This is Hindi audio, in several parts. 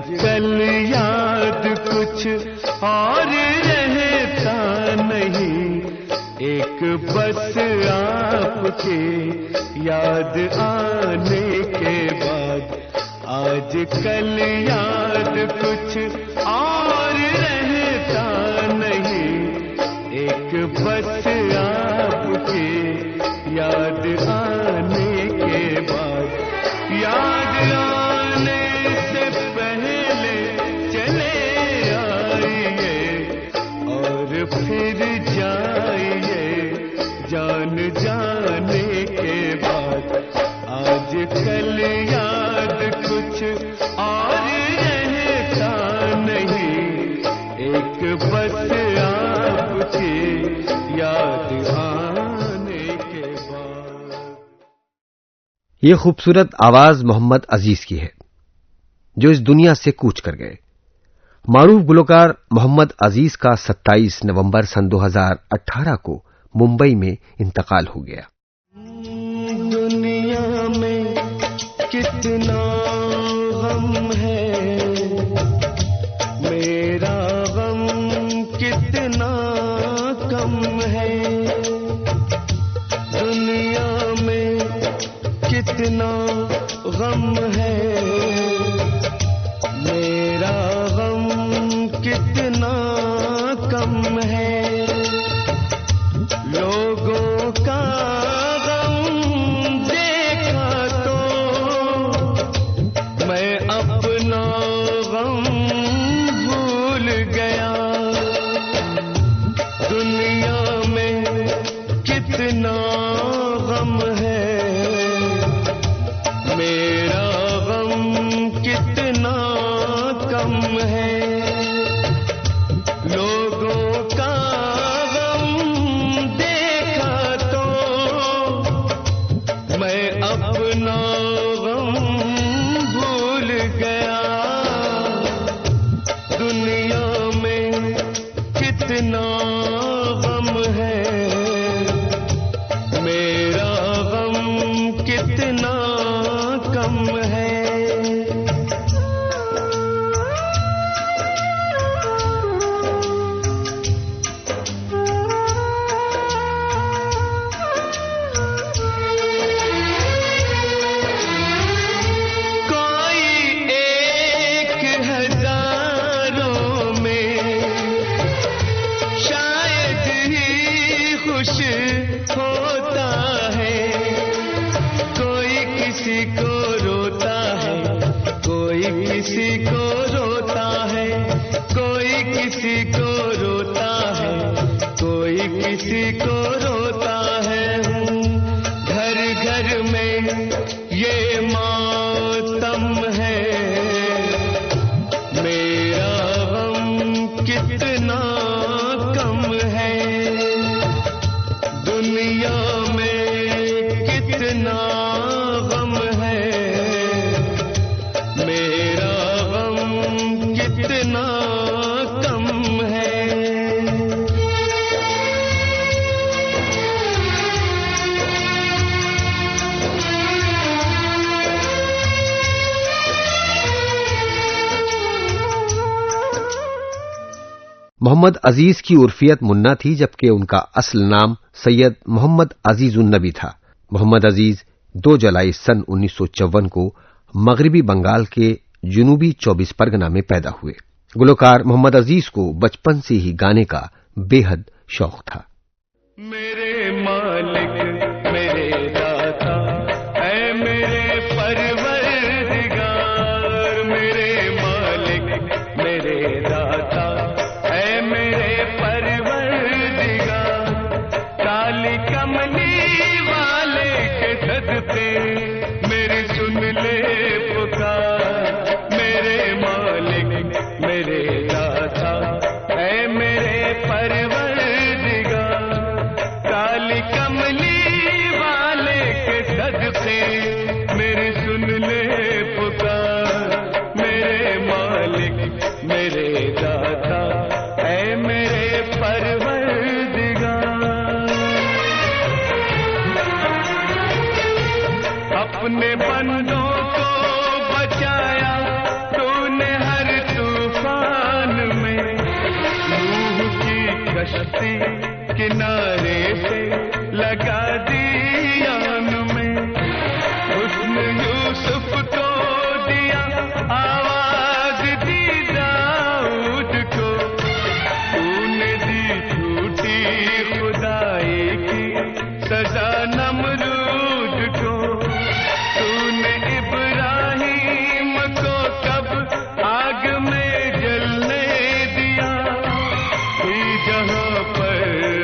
आजकल याद कुछ और रहता नहीं, एक बस आपके याद आने के बाद। आजकल याद कुछ और रहता नहीं, एक बस आपके याद आने के बाद। याद आने से पहले चले आइए और फिर जाइए जान जाने के बाद। आजकल याद कुछ और रहता नहीं, एक बस आपके याद आने के बाद। ये खूबसूरत आवाज मोहम्मद अजीज की है, जो इस दुनिया से कूच कर गए। मारूफ गुलकार मोहम्मद अजीज का 27 नवंबर सन 2018 को मुंबई में इंतकाल हो गया। दुनिया में कितना गम है, मेरा गम कितना कम है। दुनिया में कितना गम है, मेरा गम कितना कम है। लोगों का गम देखा तो मैं अपना गम भूल गया। दुनिया में कितना गम है, मेरा गम कितना कम है। लोगों का गम देखा तो मैं अपना गम भूल गया। दुनिया में कितना गम है, मेरा गम कितना कम है। किसी को रोता है, कोई किसी को रोता है, कोई किसी को रोता है। घर घर में ये मातम है, मेरा गम कितना कम है। दुनिया में कितना गम है, मेरा गम कितना कम है। मोहम्मद अजीज की उर्फियत मुन्ना थी, जबकि उनका असल नाम सैयद मोहम्मद अजीजुन नबी था। मोहम्मद अजीज 2 जुलाई सन 1954 को मगरिबी बंगाल के जुनूबी 24 परगना में पैदा हुए। गुलकार मोहम्मद अजीज को बचपन से ही गाने का बेहद शौक था। मेरे मालिक मेरे दाता ऐ मेरे परवरदिगार, मेरे मालिक मेरे दाता ऐ मेरे परवरदिगार। काली कमली वाले के सदके मेरी सुन ले पुकार, मेरे मालिक मेरे दाता ऐ मेरे परवरदिगार। काली कमली वाले के सदके मेरी सुन ले पुकार, मेरे मालिक मेरे दाता ऐ मेरे परवरदिगार। अपने बंदों को बचाया तूने, किनारे से लगा दी आन में, हुस्न यूसुफ को दिया आवाज दी दाऊद को, तूने दी झूठी खुदाई की सजा नमरूद को, तूने इब्राहिम को कब आग में जलने दिया, थी जहां पर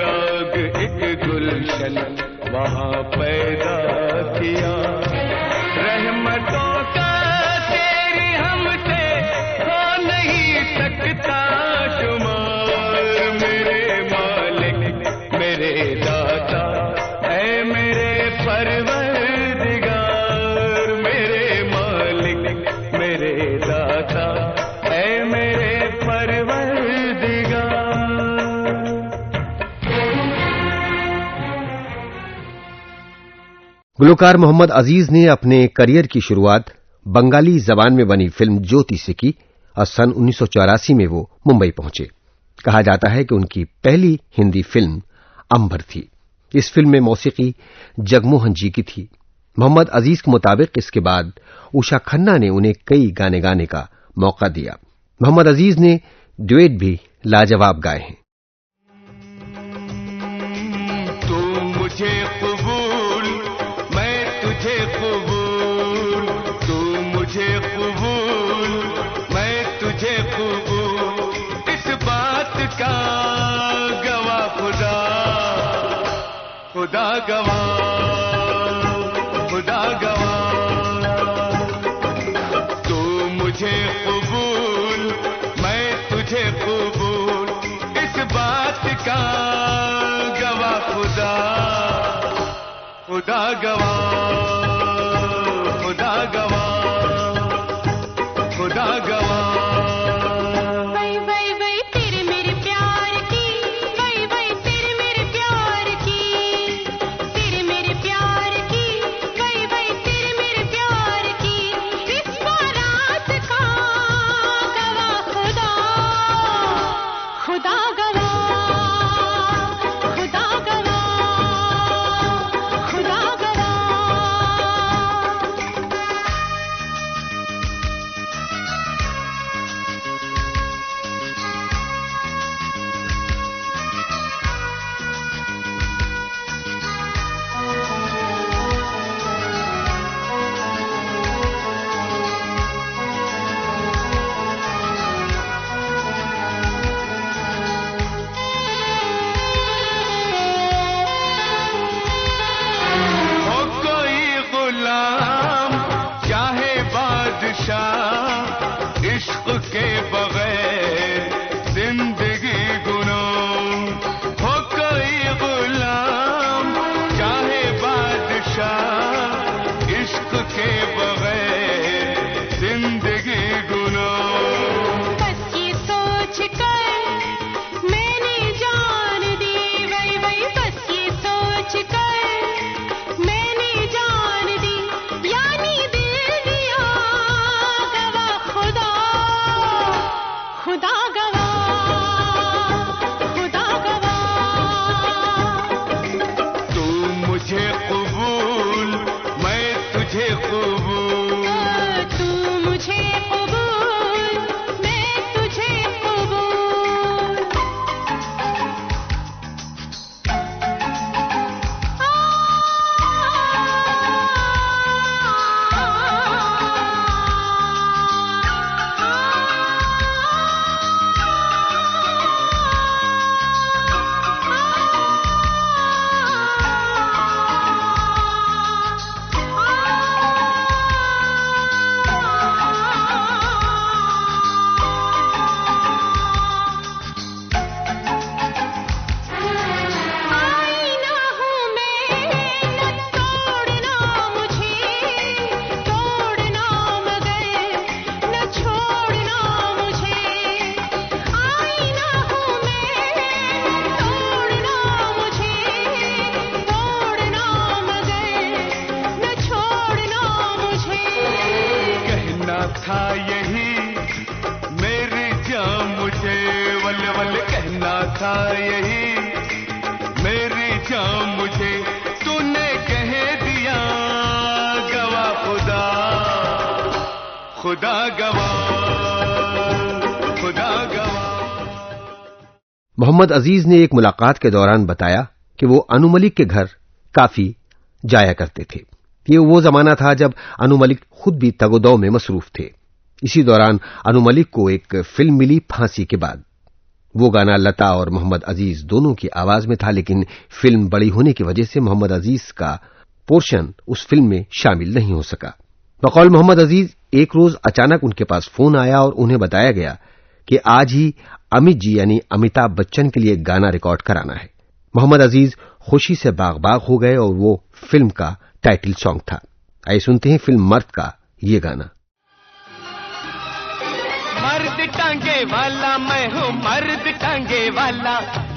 आग एक गुलशन वहां पैदा किया, रहमतों का तेरी हमसे हो नहीं सकता शुमार, मेरे मालिक मेरे दाता ऐ मेरे परवरदिगार, मेरे मालिक मेरे दाता ऐ मेरे परवरदिगार। गुलकार मोहम्मद अजीज ने अपने करियर की शुरुआत बंगाली जबान में बनी फिल्म ज्योति से की और सन 1984 में वो मुंबई पहुंचे। कहा जाता है कि उनकी पहली हिंदी फिल्म अंबर थी। इस फिल्म में मौसीकी जगमोहन जी की थी। मोहम्मद अजीज के मुताबिक इसके बाद उषा खन्ना ने उन्हें कई गाने गाने का मौका दिया। मोहम्मद अजीज ने ड्यूएट भी लाजवाब गाए हैं। तू मुझे कबूल मैं तुझे कबूल, तू मुझे कबूल मैं तुझे कबूल, इस बात का गवाह खुदा, खुदा गवाह, खुदा गवाह, तू मुझे कबूल मैं तुझे कबूल, इस बात का गवाह खुदा, खुदा गवाह, खुदा गवाह, खुदा गवाह। वही वही वही तेरे मेरे प्यार की, वही वही तेरे मेरे प्यार की, तेरे मेरे प्यार की, वही वही तेरे मेरे प्यार की, इस बारात का गवाह खुदा, खुदा गवाह, खुदा गवाह, खुदा गवाह। खुदा गवाह, खुदा गवाह। मोहम्मद अजीज ने एक मुलाकात के दौरान बताया कि वो अनु मलिक के घर काफी जाया करते थे। ये वो जमाना था जब अनु मलिक खुद भी तगोदौ में मसरूफ थे। इसी दौरान अनु मलिक को एक फिल्म मिली फांसी के बाद। वो गाना लता और मोहम्मद अजीज दोनों की आवाज में था, लेकिन फिल्म बड़ी होने की वजह से मोहम्मद अजीज का पोर्शन उस फिल्म में शामिल नहीं हो सका। बकौल मोहम्मद अजीज एक रोज अचानक उनके पास फोन आया और उन्हें बताया गया कि आज ही अमित जी यानी अमिताभ बच्चन के लिए गाना रिकॉर्ड कराना है। मोहम्मद अजीज खुशी से बाग बाग हो गए और वो फिल्म का टाइटल सॉन्ग था। आइए सुनते हैं फिल्म मर्द का ये गाना। मर्द टांगे वाला मैं हूँ, मर्द टांगे वाला,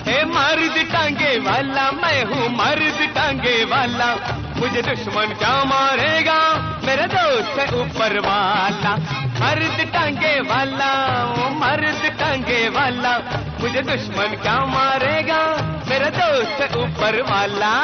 हे मर्द टांगे वाला मैं हूँ, मर्द टांगे वाला। मुझे दुश्मन क्या मारेगा, मेरा दोस्त है ऊपर वाला। मर्द टांगे वाला, वो मर्द टांगे वाला, मुझे दुश्मन क्या मारेगा, मेरा दोस्त है ऊपर वाला।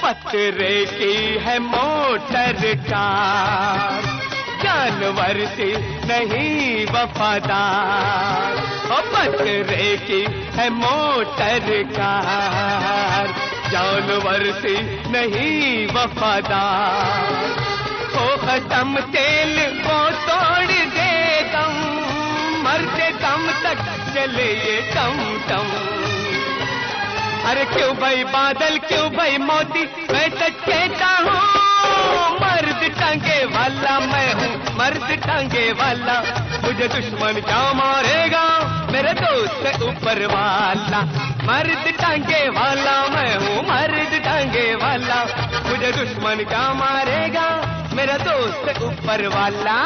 पतरे की है मोटर कार, जानवर से नहीं वफादार। ओ पतरे की है मोटर कार, जानवर से नहीं वफादार। ओ खत्म तेल वो तोड़ दे दम, मरते दम तक चले ये टम टम। अरे क्यों भाई बादल, क्यों भाई मोती, मैं सच कहता हूँ। मर्द टांगे वाला मैं हूँ, मर्द टांगे वाला। मुझे दुश्मन क्या मारेगा, मेरे दोस्त है ऊपर वाला। मर्द टांगे वाला मैं हूँ, मर्द टांगे वाला। मुझे दुश्मन क्या मारेगा, मेरा दोस्त है ऊपर वाला।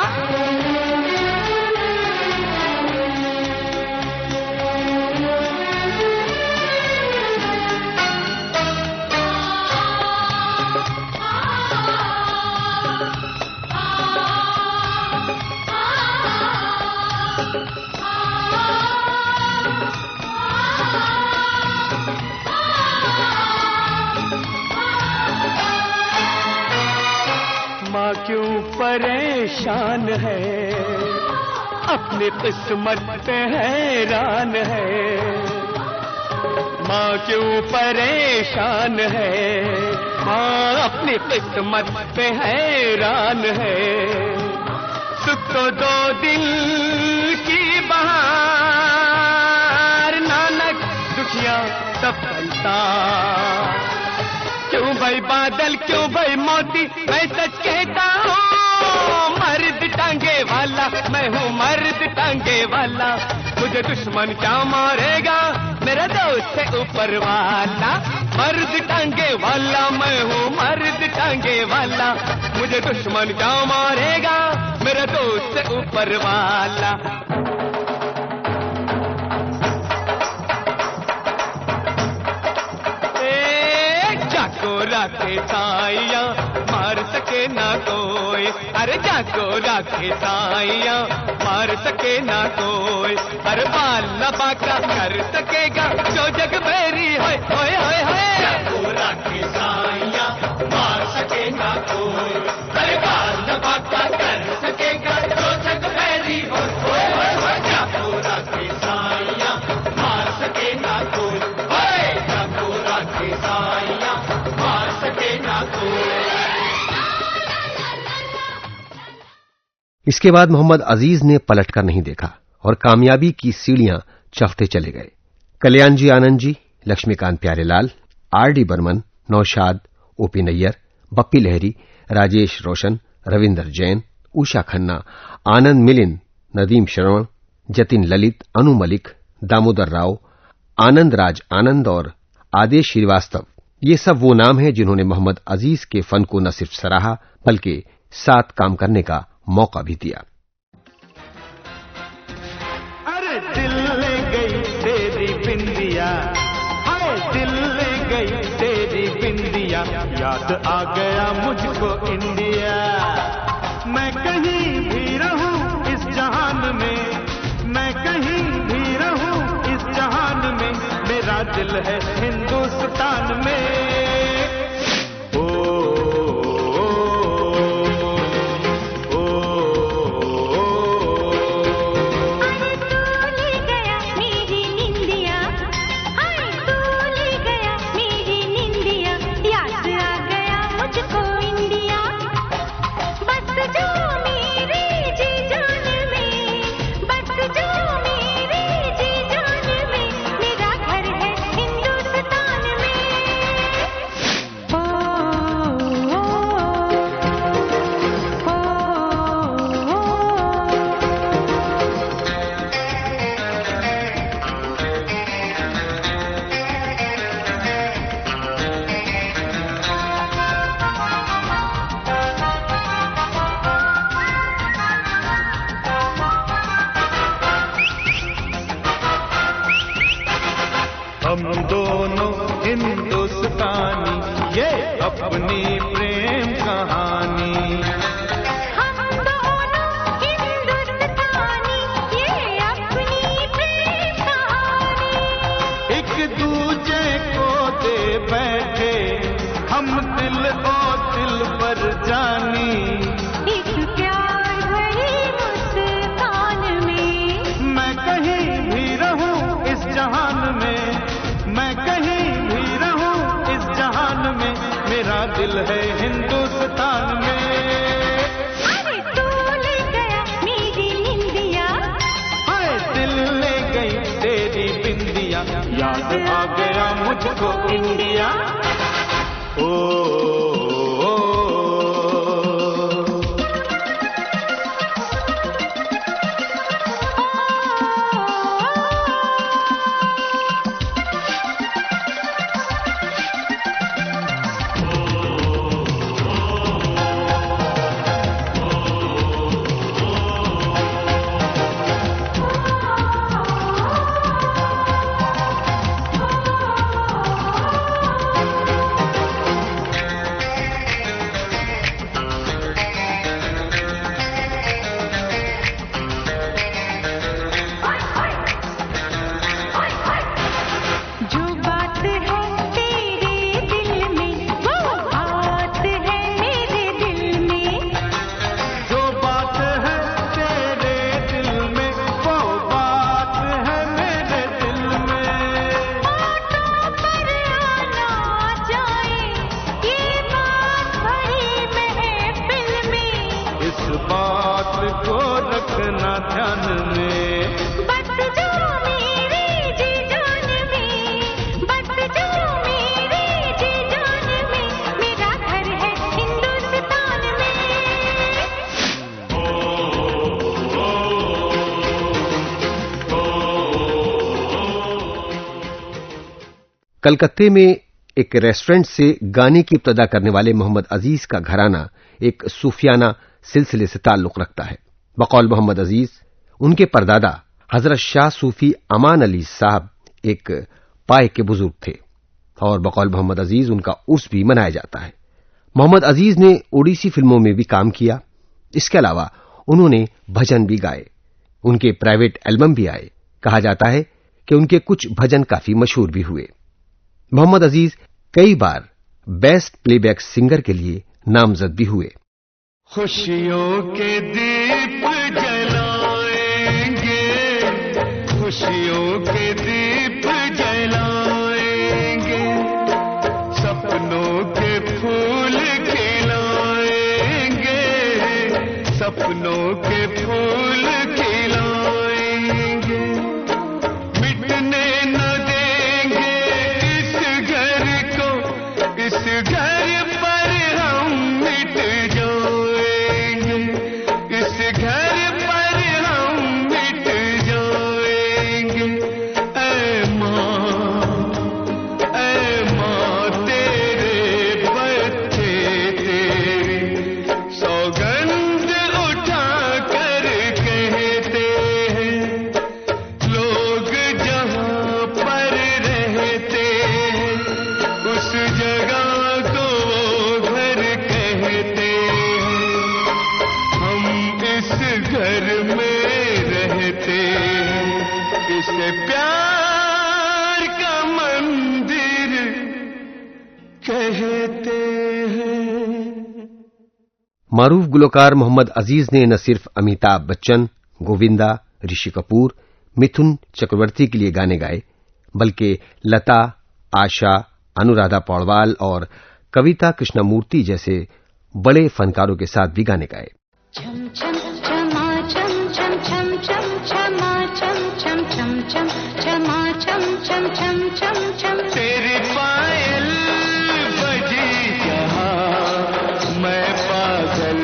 माँ क्यों परेशान है, अपनी किस्मत पे हैरान है। माँ क्यों परेशान है, माँ अपनी किस्मत पे हैरान है। सुख तो दो दिल की बहार, नानक दुखिया सफलता। क्यों भाई बादल, क्यों भाई मोती, मैं सच कहता हूँ। मर्द टांगे वाला मैं हूँ, मर्द टांगे वाला। मुझे दुश्मन क्या मारेगा, मेरा दोस्त है ऊपर वाला। मर्द टांगे वाला मैं हूँ, मर्द टांगे वाला। मुझे दुश्मन क्या मारेगा, मेरा दोस्त है ऊपर वाला। राखे साइया मार सके ना कोई, अरे जाको राखे साइया मार सके ना कोई। अरे बाल न बाका कर सकेगा जो जग मेरी है, होए होए होए। जाको राखे साइया मार सके ना कोई, अरे बाल न बाका कर सकेगा जो जग मेरी है, होए होए होए। जाको राखे साइया मार सके ना कोई, होए जाको राखे साइया मार सके ना कोई। इसके बाद मोहम्मद अजीज ने पलटकर नहीं देखा और कामयाबी की सीढ़ियां चढ़ते चले गए। कल्याण जी आनंद जी, लक्ष्मीकांत प्यारेलाल, आर.डी. बर्मन, नौशाद, ओपी नैयर, बप्पी लहरी, राजेश रोशन, रविंदर जैन, उषा खन्ना, आनंद मिलिंद, नदीम श्रवण, जतिन ललित, अनु मलिक, दामोदर राव, आनंद राज आनंद और आदेश श्रीवास्तव, ये सब वो नाम हैं जिन्होंने मोहम्मद अजीज के फन को न सिर्फ सराहा बल्कि साथ काम करने का मौका भी दिया। अरे दिल ले गई तेरी बिंदिया, हाय दिल ले गई तेरी बिंदिया, याद आ गया मुझको इंडिया। मैं कहीं भी रहूं इस जहान में, मैं कहीं भी रहूं इस जहान में, मेरा दिल है हिंदुस्तान में। हम दोनों हिंदुस्तानी, ये अपनी प्रेम कहानी। हम दोनों हिंदुस्तानी, ये अपनी प्रेम कहानी। एक दूजे को दे बैठे हम दिल और दिल पर जानी, इस प्यार भरी मुस्कान में। मैं कहीं भी रहूं इस जहान में, मैं कहीं भी रहूं इस जहान में, मेरा दिल है हिंदुस्तान में। अरे तू ले गया मेरी निंदिया, हाय दिल ले गई तेरी बिंदिया, याद आ गया मुझको इंडिया। ओ कलकत्ते में एक रेस्टोरेंट से गाने की इब्तदा करने वाले मोहम्मद अजीज का घराना एक सूफियाना सिलसिले से ताल्लुक रखता है। बकौल मोहम्मद अजीज, उनके परदादा हजरत शाह सूफी अमान अली साहब एक पाए के बुजुर्ग थे और बकौल मोहम्मद अजीज उनका उर्स भी मनाया जाता है। मोहम्मद अजीज ने ओडिसी फिल्मों में भी काम किया। इसके अलावा उन्होंने भजन भी गाए। उनके प्राइवेट एल्बम भी आए। कहा जाता है कि उनके कुछ भजन काफी मशहूर भी हुए। मोहम्मद अजीज कई बार बेस्ट प्लेबैक सिंगर के लिए नामजद भी हुए। खुशियों के दीप जलाएंगे, खुशियों के दीप जलाएंगे, सपनों के फूल खिलाएंगे, सपनों के फूल खिलाएंगे, मिटने न देंगे इस घर को, इस घर पर हम मिट जाएंगे, इस घर पर हम मिट जाएंगे। कहते हैं। मारूफ गुलकार मोहम्मद अजीज ने न सिर्फ अमिताभ बच्चन, गोविंदा, ऋषि कपूर, मिथुन चक्रवर्ती के लिए गाने गाए, बल्कि लता, आशा, अनुराधा पौडवाल और कविता कृष्णमूर्ति जैसे बड़े फनकारों के साथ भी गाने गाए। छम छम छमा छम छम छम छम छमा छम छम छम छम छमा छम छम छम छम छम तेरी पायल बजी जहां मैं पागल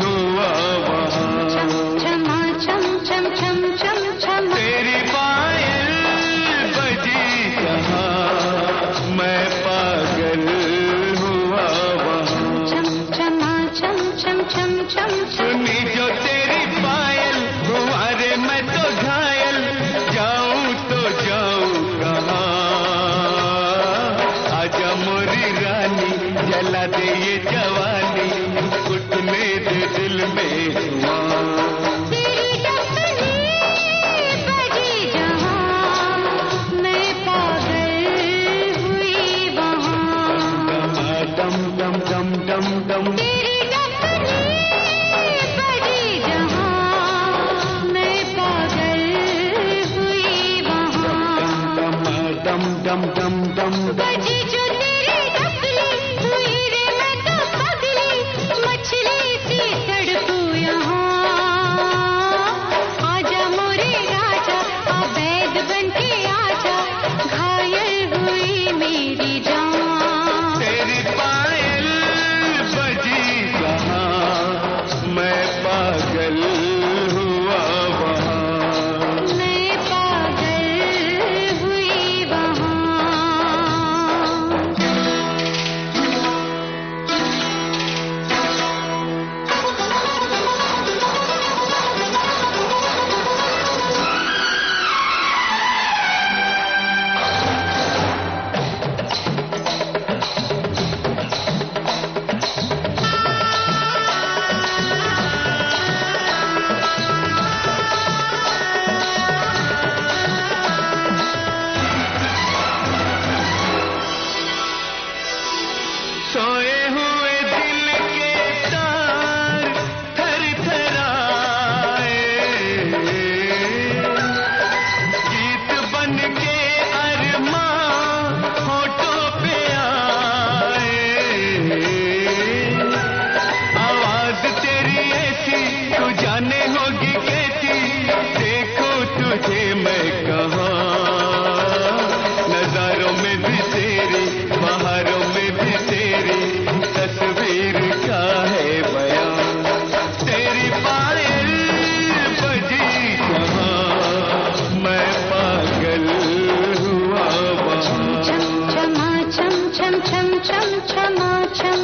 हुआ वहां। छमा छम छम छम छम छम तेरी पायल बजी जहां मैं पागल हुआ वहां। छमा छम छम छम छम सुनी जो तेरी पायल हुआ रे मैं तो घायल, जाऊं तो जाऊं कहां। आजा मोरी रानी जला दे ये जवानी, उठने दे दिल में धुआं। तेरी डफली बजी जहां मैं पागल हुई वहां। डम डम डम डम डम तेरी डफली बजी जहां मैं पागल हुई वहां। डम डम डम डम बजी जो तेरी डफली हुई रे मैं तो पगली, मछली सी तड़पू यहाँ। आजा मोरे राजा अवैध बनके आजा, घायल हुई मेरी जान। तेरी पायल बजी जहां मैं पागल हुआ वहां। मैं पागल हुई वहां। सोए हुए दिल के तार थरथराए, गीत बन के अरमां होठों पे आए। आवाज तेरी ऐसी तू जाने होगी कैसी, देखो तुझे मैं कहाँ। नजारों में भी तेरी, बहारों में भी तेरी तस्वीर का है बयान। तेरी पायल बजी जहां मैं पागल हुआ वहां। छमा छम छम छम छम छमा छम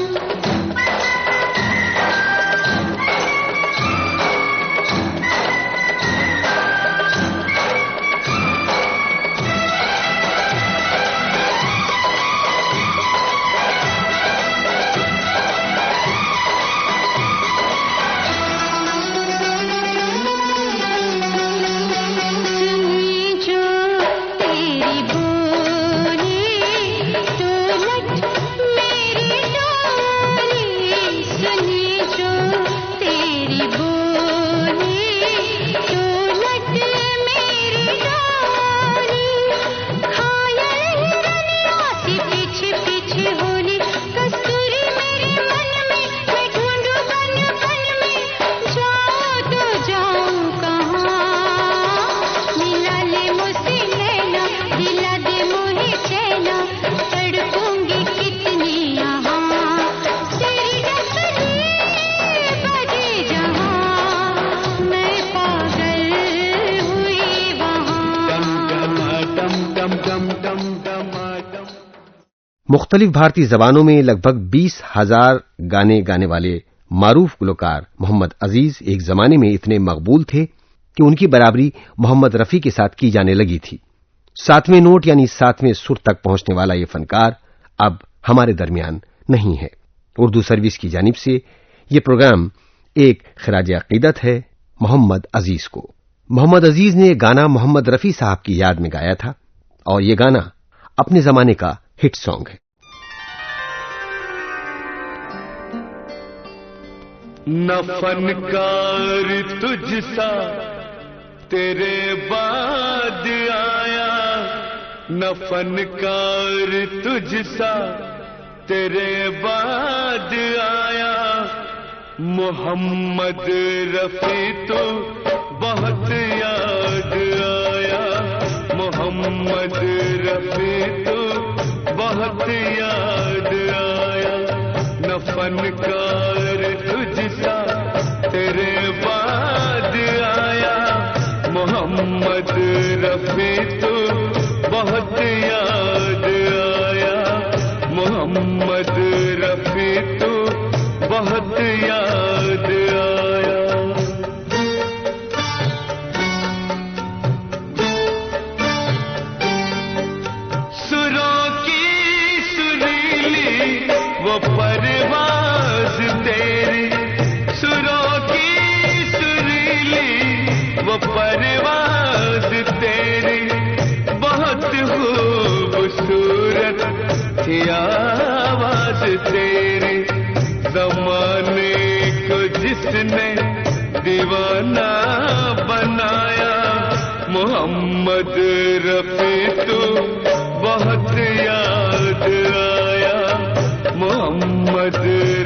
सुनी जो तेरी बोली डोलत मेरी डोली। सुनी जो तेरी बोली डोलत मेरी डोली। घायल हिरनिया सी पीछे पीछे होली, कस्तूरी मेरे मन में मैं ढूंढूं बन बन में। जाऊं तो जाऊं कहाँ, मिला ले मुझसे नैना, दिला दे मुझे चैना, तड़पूंगी कितनी यहाँ। तेरी डफली बजी जहां मैं पागल हुई वहां। डम डम डम डम डम डम। मुख्तलिफ भारतीय जबानों में लगभग 20,000 गाने गाने वाले मारूफ गुलकार मोहम्मद अजीज एक जमाने में इतने मकबूल थे कि उनकी बराबरी मोहम्मद रफी के साथ की जाने लगी थी। 7वें नोट यानी 7वें सुर तक पहुंचने वाला ये फनकार अब हमारे दरमियान नहीं है। उर्दू सर्विस की जानिब से ये प्रोग्राम एक खिराज अकीदत है मोहम्मद अजीज को। मोहम्मद अजीज ने गाना मोहम्मद रफी साहब की याद में गाया था और ये गाना अपने जमाने का हिट सॉन्ग है। न फनकार तुझसा तेरे बाद आया, न फनकार तुझसा तेरे बाद आया। मोहम्मद रफी तो बहुत याद आया, मोहम्मद रफी तो बहुत याद आया। न फनकार तुझसा तेरे बाद आया, मोहम्मद रफी तो बहुत याद आया, मोहम्मद रफी तो बहुत याद आया। सुरों की सुरीली वो परवाज़ तेरी, सुरों की सुरीली वो परवाज़ तेरी, बहुत खूबसूरत थी आवाज़ तेरी। ज़माने को जिसने दीवाना बनाया, मोहम्मद रफी तो बहुत याद आया, मोहम्मद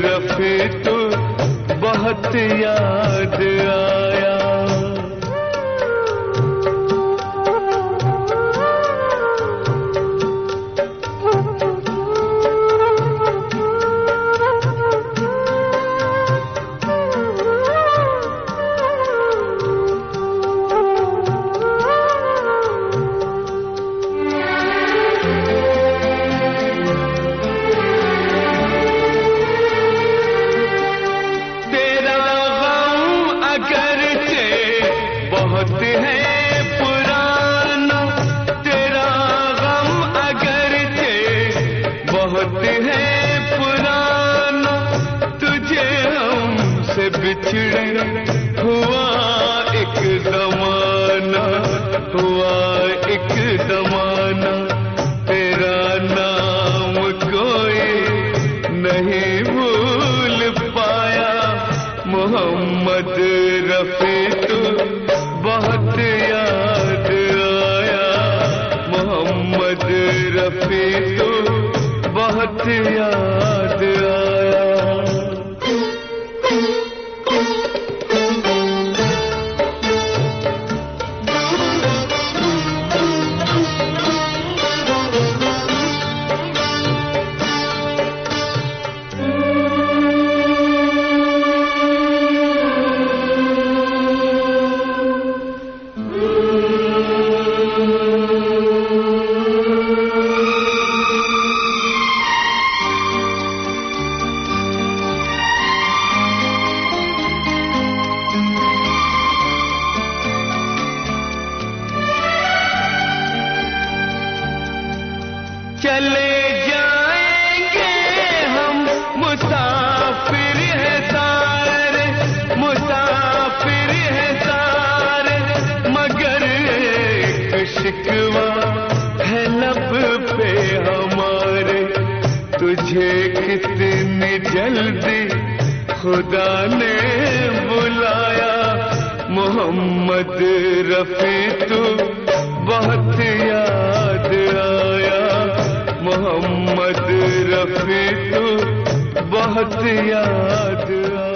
रफी तो बहुत याद आया। बहुत है पुराना तेरा गम, अगरचे बहुत है पुराना, तुझे हमसे बिछड़े हुआ एक ज़माना, हुआ एक ज़माना। तेरा नाम कोई नहीं भूल पाया, मोहम्मद रफी तो बहुत याद आया, मोहम्मद रफी तो बहुत याद आया। चले जाएंगे हम मुसाफिर हैं सारे, मुसाफिर हैं सारे, मगर एक शिकवा है लब पे हमारे। तुझे कितनी जल्दी खुदा ने बुलाया, मोहम्मद रफी तो बहुत याद आया, मोहम्मद रफी तो बहुत याद आया।